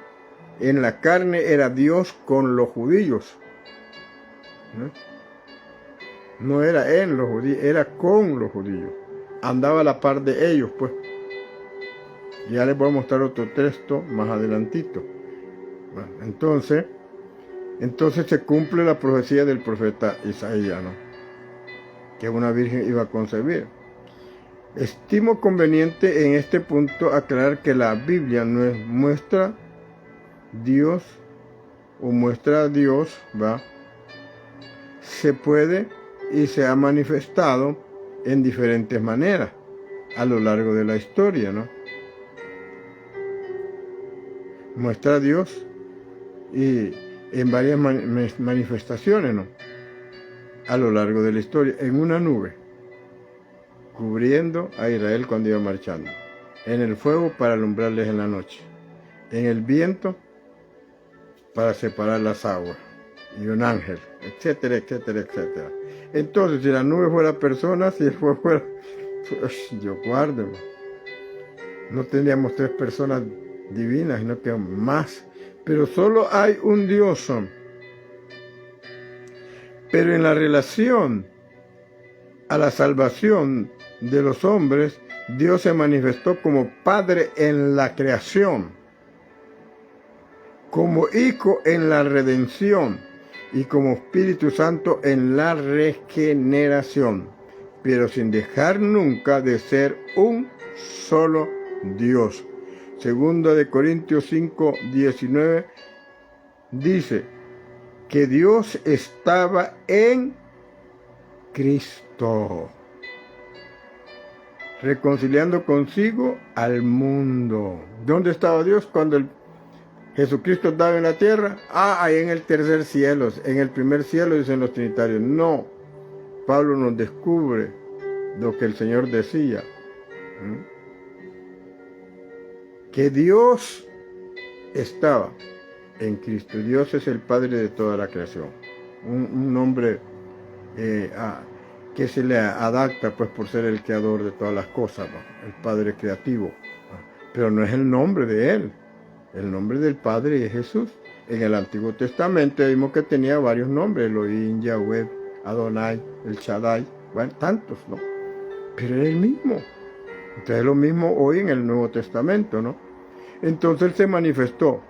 en la carne, era Dios con los judíos. No era en los judíos, era con los judíos. Andaba a la par de ellos, pues. Ya les voy a mostrar otro texto más adelantito. Bueno, entonces se cumple la profecía del profeta Isaías, ¿no? Que una virgen iba a concebir. Estimo conveniente en este punto aclarar que la Biblia no es muestra Dios o muestra a Dios, ¿va? Se puede y se ha manifestado en diferentes maneras a lo largo de la historia, ¿no? Muestra a Dios y en varias manifestaciones, ¿no? A lo largo de la historia, en una nube, cubriendo a Israel cuando iba marchando, en el fuego para alumbrarles en la noche, en el viento para separar las aguas, y un ángel, etcétera, etcétera, etcétera. Entonces, si la nube fuera persona, si el fuego fuera, yo guardo, no tendríamos 3 personas divinas, sino que más. Pero solo hay un Dios. Pero en la relación a la salvación de los hombres, Dios se manifestó como Padre en la creación, como Hijo en la redención y como Espíritu Santo en la regeneración, pero sin dejar nunca de ser un solo Dios. Segunda de Corintios 5:19 dice que Dios estaba en Cristo, reconciliando consigo al mundo. ¿Dónde estaba Dios cuando Jesucristo estaba en la tierra? Ahí en el tercer cielo. En el primer cielo dicen los trinitarios. No, Pablo nos descubre lo que el Señor decía, que Dios estaba en Cristo. Dios es el Padre de toda la creación. Un nombre que se le adapta pues por ser el creador de todas las cosas, ¿no? El Padre creativo. Pero no es el nombre de Él. El nombre del Padre es Jesús. En el Antiguo Testamento vimos que tenía varios nombres: Elohim, Yahweh, Adonai, El Shaddai, bueno, tantos, ¿no? Pero es el mismo. Entonces es lo mismo hoy en el Nuevo Testamento, ¿no? Entonces Él se manifestó.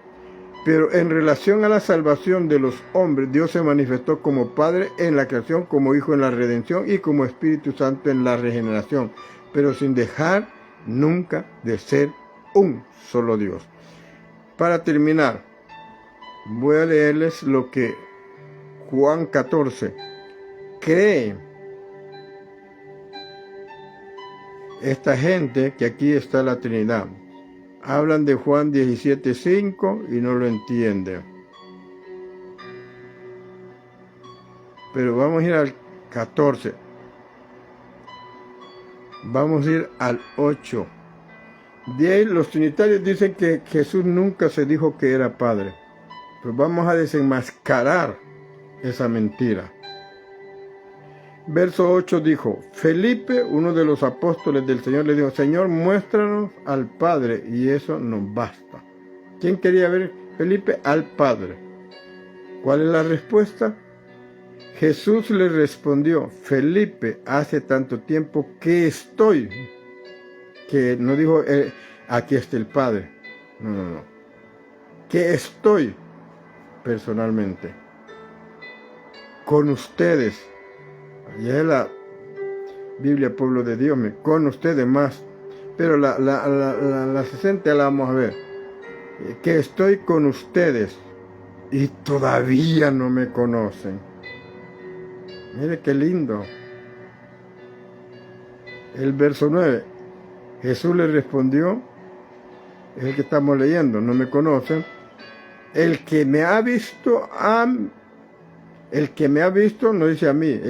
Pero en relación a la salvación de los hombres, Dios se manifestó como Padre en la creación, como Hijo en la redención y como Espíritu Santo en la regeneración, pero sin dejar nunca de ser un solo Dios. Para terminar, voy a leerles lo que Juan 14 cree esta gente, que aquí está la Trinidad. Hablan de Juan 17:5 y no lo entienden. Pero vamos a ir al 14. Vamos a ir al 8. De ahí los trinitarios dicen que Jesús nunca se dijo que era Padre. Pues vamos a desenmascarar esa mentira. Verso 8 dijo: Felipe, uno de los apóstoles del Señor, le dijo: Señor, muéstranos al Padre y eso nos basta. ¿Quién quería ver, Felipe? Al Padre. ¿Cuál es la respuesta? Jesús le respondió: Felipe, hace tanto tiempo que estoy, que no dijo aquí está el Padre, no, que estoy personalmente con ustedes. Y es la Biblia, pueblo de Dios, con ustedes más. Pero la 60 la vamos a ver. Que estoy con ustedes y todavía no me conocen. Mire qué lindo. El verso 9. Jesús le respondió, es el que estamos leyendo: no me conocen. El que me ha visto no dice a mí,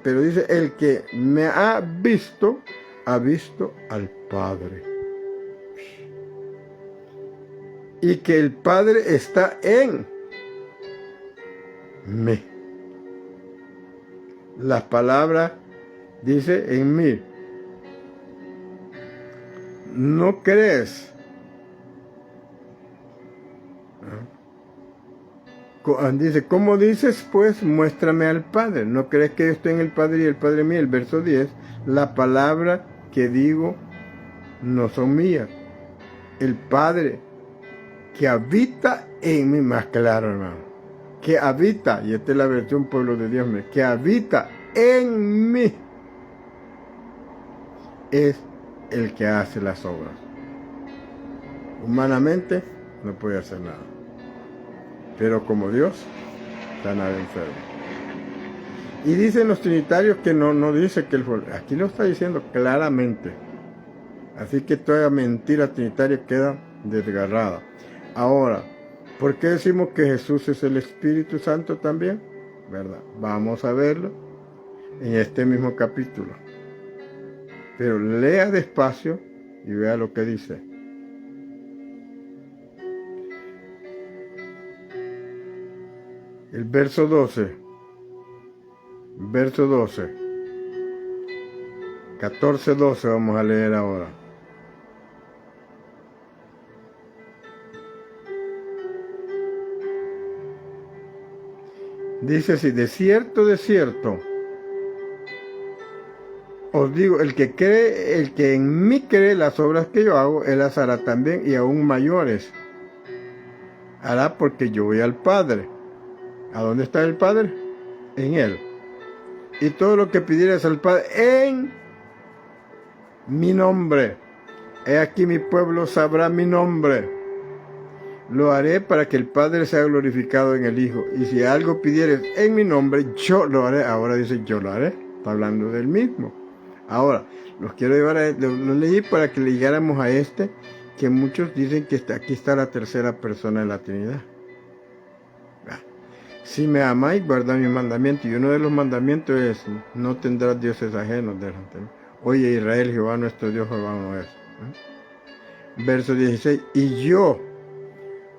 pero dice el que me ha visto al Padre. Y que el Padre está en mí. Las palabras dice en mí. ¿No crees? Dice, ¿cómo dices? Pues muéstrame al Padre. ¿No crees que yo estoy en el Padre y el Padre en mí? El verso 10, la palabra que digo no son mías. El Padre que habita en mí, más claro, hermano, que habita, y esta es la versión pueblo de Dios, que habita en mí, es el que hace las obras. Humanamente no puede hacer nada. Pero como Dios, sana al enfermo. Y dicen los trinitarios que no dice que él fue. Aquí lo está diciendo claramente. Así que toda mentira trinitaria queda desgarrada. Ahora, ¿por qué decimos que Jesús es el Espíritu Santo también? ¿Verdad? Vamos a verlo en este mismo capítulo. Pero lea despacio y vea lo que dice. El verso 12, 14-12 vamos a leer ahora. Dice así: de cierto, os digo, el que en mí cree, las obras que yo hago, él las hará también, y aún mayores hará, porque yo voy al Padre. ¿A dónde está el Padre? En Él. Y todo lo que pidieras al Padre en mi nombre, he aquí mi pueblo sabrá mi nombre. Lo haré para que el Padre sea glorificado en el Hijo. Y si algo pidieres en mi nombre, yo lo haré. Ahora dice yo lo haré. Está hablando del mismo. Ahora, los quiero llevar lo leí para que le llegáramos a que muchos dicen que aquí está la tercera persona de la Trinidad. Si me amáis, guardad mis mandamientos. Y uno de los mandamientos es, no tendrás dioses ajenos delante de mí. Oye Israel, Jehová nuestro Dios, Jehová uno es. Verso 16. Y yo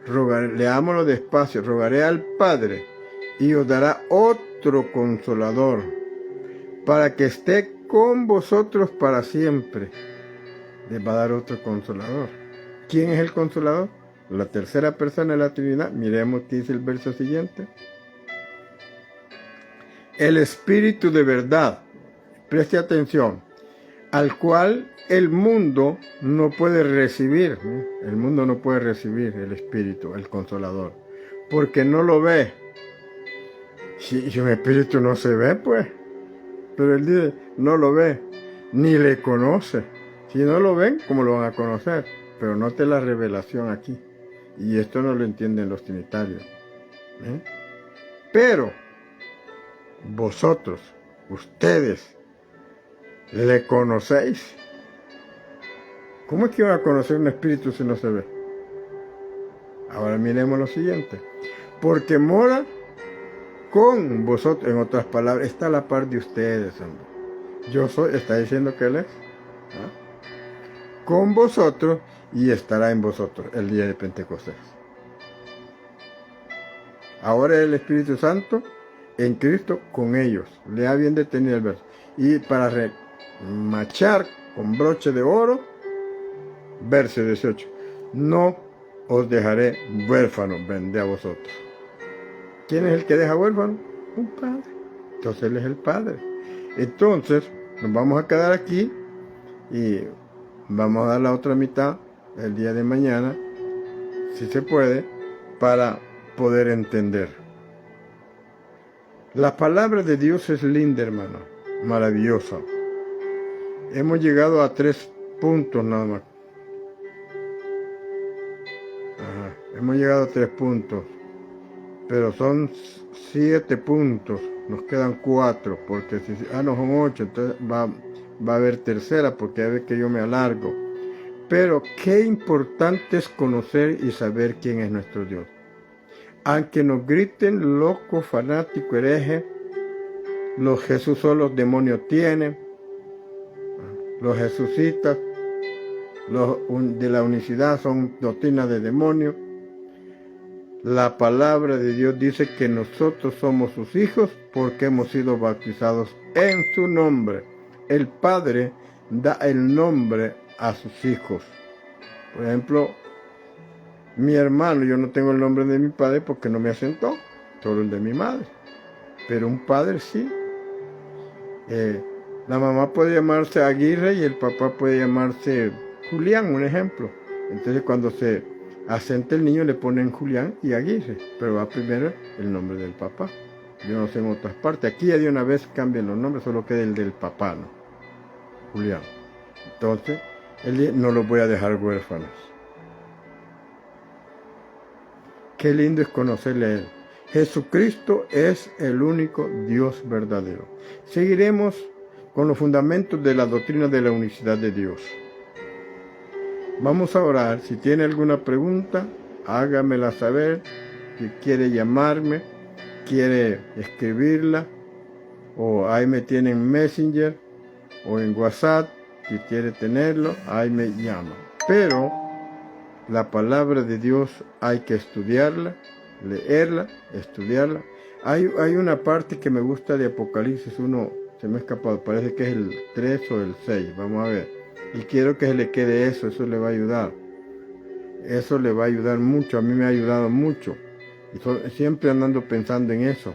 rogaré, leámoslo despacio, rogaré al Padre y os dará otro consolador para que esté con vosotros para siempre. Les va a dar otro consolador. ¿Quién es el consolador? La tercera persona de la Trinidad. Miremos qué dice el verso siguiente. El Espíritu de verdad, preste atención, al cual el mundo no puede recibir. El mundo no puede recibir el Espíritu, el Consolador, porque no lo ve. Si un Espíritu no se ve, pues. Pero él dice, no lo ve, ni le conoce. Si no lo ven, ¿cómo lo van a conocer? Pero note la revelación aquí. Y esto no lo entienden los trinitarios. Pero vosotros, ustedes, ¿le conocéis? ¿Cómo es que van a conocer un espíritu si no se ve? Ahora miremos lo siguiente. Porque mora con vosotros, en otras palabras, está a la par de ustedes, hombre. Yo soy, está diciendo que Él es. Con vosotros y estará en vosotros el día de Pentecostés. Ahora el Espíritu Santo en Cristo con ellos. Lea bien detenido el verso. Y para remachar con broche de oro, verso 18. No os dejaré huérfanos, vendré a vosotros. ¿Quién es el que deja huérfano? Un padre. Entonces Él es el Padre. Entonces nos vamos a quedar aquí y vamos a dar la otra mitad el día de mañana, si se puede, para poder entender. La palabra de Dios es linda, hermano, maravillosa. Hemos llegado a 3 puntos nada más. Hemos llegado a 3 puntos, pero son 7 puntos. Nos quedan 4, porque si no son 8, entonces va a haber tercera, porque a ver que yo me alargo. Pero qué importante es conocer y saber quién es nuestro Dios. Aunque nos griten loco, fanático, hereje, los Jesús solo los demonios tienen, los jesucitas, los de la unicidad son doctrinas de demonios. La palabra de Dios dice que nosotros somos sus hijos porque hemos sido bautizados en su nombre. El Padre da el nombre a sus hijos. Por ejemplo, mi hermano, yo no tengo el nombre de mi padre porque no me asentó, solo el de mi madre. Pero un padre sí. La mamá puede llamarse Aguirre y el papá puede llamarse Julián, un ejemplo. Entonces cuando se asenta el niño le ponen Julián y Aguirre, pero va primero el nombre del papá. Yo no sé en otras partes. Aquí ya de una vez cambian los nombres, solo queda el del papá, ¿no? Julián. Entonces, él no los voy a dejar huérfanos. Qué lindo es conocerle a Él. Jesucristo es el único Dios verdadero. Seguiremos con los fundamentos de la doctrina de la unicidad de Dios. Vamos a orar. Si tiene alguna pregunta, hágamela saber. Si quiere llamarme, quiere escribirla, o ahí me tiene en Messenger o en WhatsApp. Si quiere tenerlo, ahí me llama. Pero la palabra de Dios hay que estudiarla, leerla, estudiarla. Hay una parte que me gusta de Apocalipsis 1, se me ha escapado, parece que es el 3 o el 6, vamos a ver. Y quiero que se le quede eso le va a ayudar. Eso le va a ayudar mucho, a mí me ha ayudado mucho. Y siempre andando pensando en eso,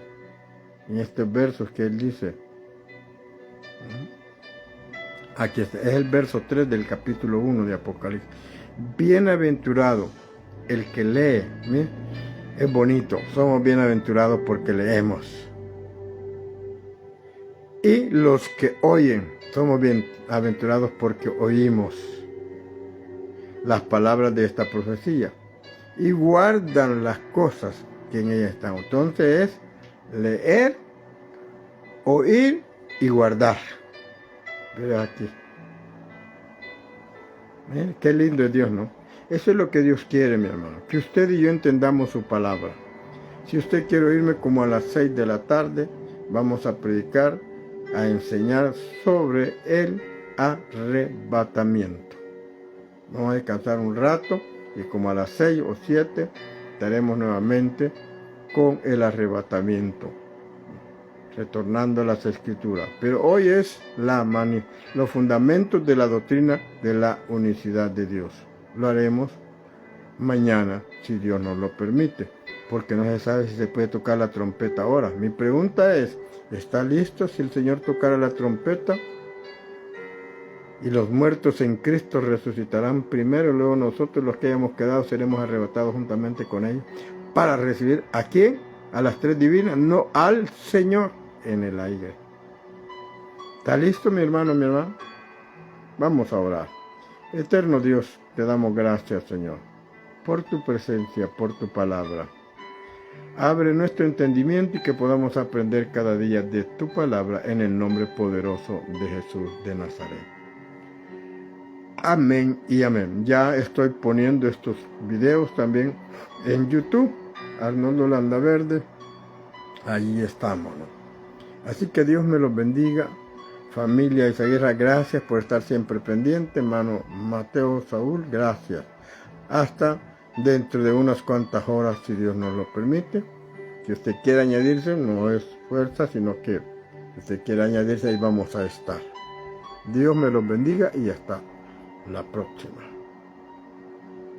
en estos versos que él dice. Aquí está, es el verso 3 del capítulo 1 de Apocalipsis. Bienaventurado el que lee. ¿Mira? Es bonito, somos bienaventurados porque leemos. Y los que oyen, somos bienaventurados porque oímos las palabras de esta profecía y guardan las cosas que en ella están. Entonces es leer, oír y guardar. Mira aquí. Mira, qué lindo es Dios, ¿no? Eso es lo que Dios quiere, mi hermano, que usted y yo entendamos su palabra. Si usted quiere oírme, como a las 6 de la tarde, vamos a predicar, a enseñar sobre el arrebatamiento. Vamos a descansar un rato y como a las 6 o 7 estaremos nuevamente con el arrebatamiento, retornando a las Escrituras. Pero hoy es los fundamentos de la doctrina de la unicidad de Dios. Lo haremos mañana, si Dios nos lo permite, porque no se sabe si se puede tocar la trompeta ahora. Mi pregunta es, ¿está listo si el Señor tocara la trompeta? Y los muertos en Cristo resucitarán primero, luego nosotros los que hayamos quedado seremos arrebatados juntamente con ellos, para recibir ¿a quién? A las tres divinas, no al Señor en el aire. ¿Está listo, mi hermano, mi hermana? Vamos a orar. Eterno Dios, te damos gracias, Señor, por tu presencia, por tu palabra. Abre nuestro entendimiento y que podamos aprender cada día de tu palabra en el nombre poderoso de Jesús de Nazaret. Amén y amén. Ya estoy poniendo estos videos también en YouTube, Arnoldo Landaverde. Allí estamos, ¿no? Así que Dios me los bendiga. Familia Isaguirra, gracias por estar siempre pendiente. Hermano Mateo Saúl, gracias. Hasta dentro de unas cuantas horas, si Dios nos lo permite. Si usted quiere añadirse, no es fuerza, sino que si usted quiere añadirse, ahí vamos a estar. Dios me los bendiga y hasta la próxima.